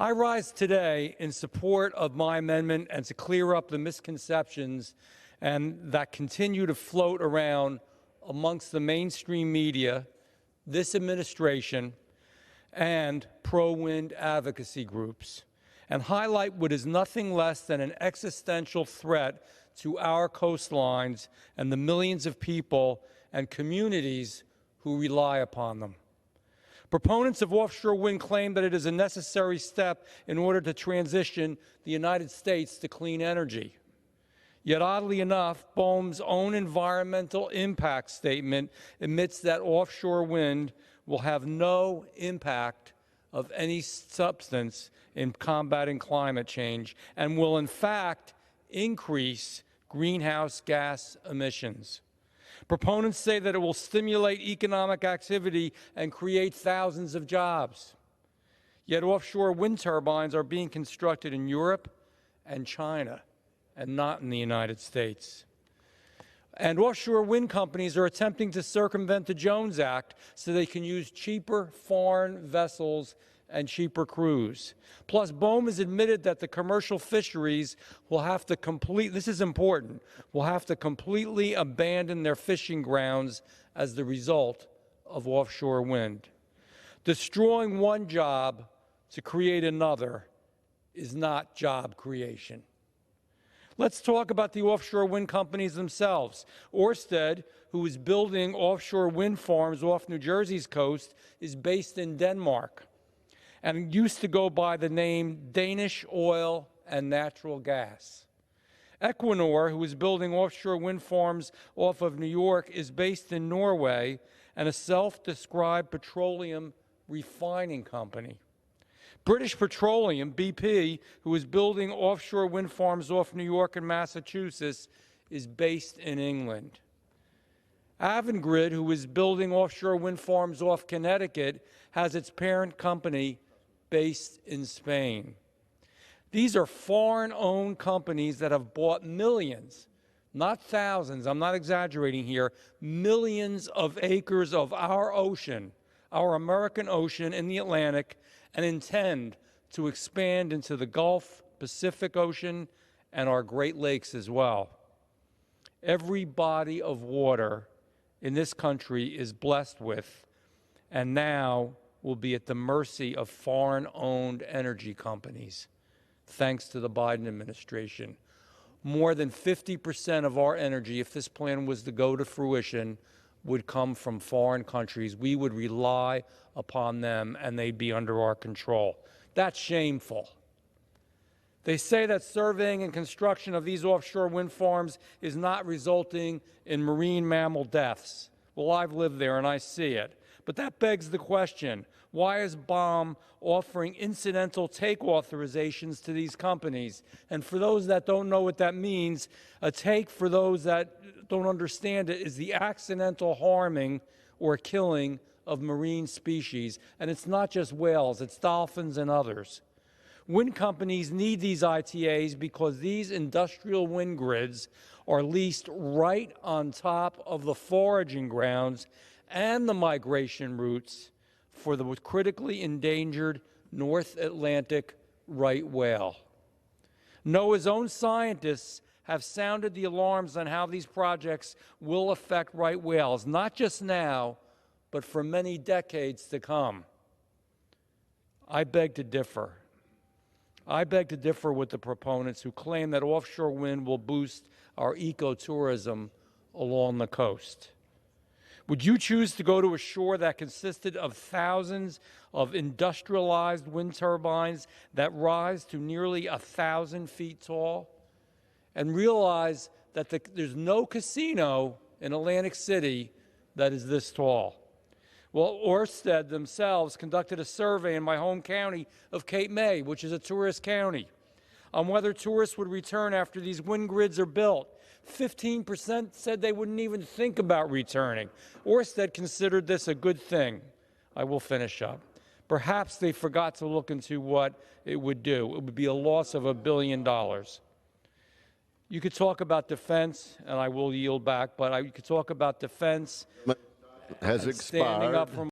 I rise today in support of my amendment and to clear up the misconceptions and that continue to float around amongst the mainstream media, this administration, and pro-wind advocacy groups, and highlight what is nothing less than an existential threat to our coastlines and the millions of people and communities who rely upon them. Proponents of offshore wind claim that it is a necessary step in order to transition the United States to clean energy. Yet, oddly enough, BOEM's own environmental impact statement admits that offshore wind will have no impact of any substance in combating climate change and will, in fact, increase greenhouse gas emissions. Proponents say that it will stimulate economic activity and create thousands of jobs. Yet offshore wind turbines are being constructed in Europe and China, and not in the United States. And offshore wind companies are attempting to circumvent the Jones Act so they can use cheaper foreign vessels and cheaper crews. Plus, BOEM has admitted that the commercial fisheries will have to this is important, will have to completely abandon their fishing grounds as the result of offshore wind. Destroying one job to create another is not job creation. Let's talk about the offshore wind companies themselves. Ørsted, who is building offshore wind farms off New Jersey's coast, is based in Denmark and used to go by the name Danish Oil and Natural Gas. Equinor, who is building offshore wind farms off of New York, is based in Norway and a self-described petroleum refining company. British Petroleum, BP, who is building offshore wind farms off New York and Massachusetts, is based in England. Avangrid, who is building offshore wind farms off Connecticut, has its parent company based in Spain. These are foreign-owned companies that have bought millions, not thousands, I'm not exaggerating here, millions of acres of our ocean, our American ocean in the Atlantic, and intend to expand into the Gulf, Pacific Ocean, and our Great Lakes as well. Every body of water in this country is blessed with, and now will be at the mercy of foreign-owned energy companies, thanks to the Biden administration. More than 50% of our energy, if this plan was to go to fruition, would come from foreign countries. We would rely upon them, and they'd be under our control. That's shameful. They say that surveying and construction of these offshore wind farms is not resulting in marine mammal deaths. Well, I've lived there and I see it. But that begs the question, why is BOEM offering incidental take authorizations to these companies? And for those that don't know what that means, a take, for those that don't understand it, is the accidental harming or killing of marine species. And it's not just whales, it's dolphins and others. Wind companies need these ITAs because these industrial wind grids are leased right on top of the foraging grounds and the migration routes for the critically endangered North Atlantic right whale. NOAA's own scientists have sounded the alarms on how these projects will affect right whales, not just now, but for many decades to come. I beg to differ. I beg to differ with the proponents who claim that offshore wind will boost our ecotourism along the coast. Would you choose to go to a shore that consisted of thousands of industrialized wind turbines that rise to nearly 1,000 feet tall and realize that there's no casino in Atlantic City that is this tall? Well, Ørsted themselves conducted a survey in my home county of Cape May, which is a tourist county, on whether tourists would return after these wind grids are built. 15% said they wouldn't even think about returning. Ørsted considered this a good thing. I will finish up. Perhaps they forgot to look into what it would do. It would be a loss of $1 billion. You could talk about defense, and I will yield back, but you could talk about defense. Has expired. Standing up for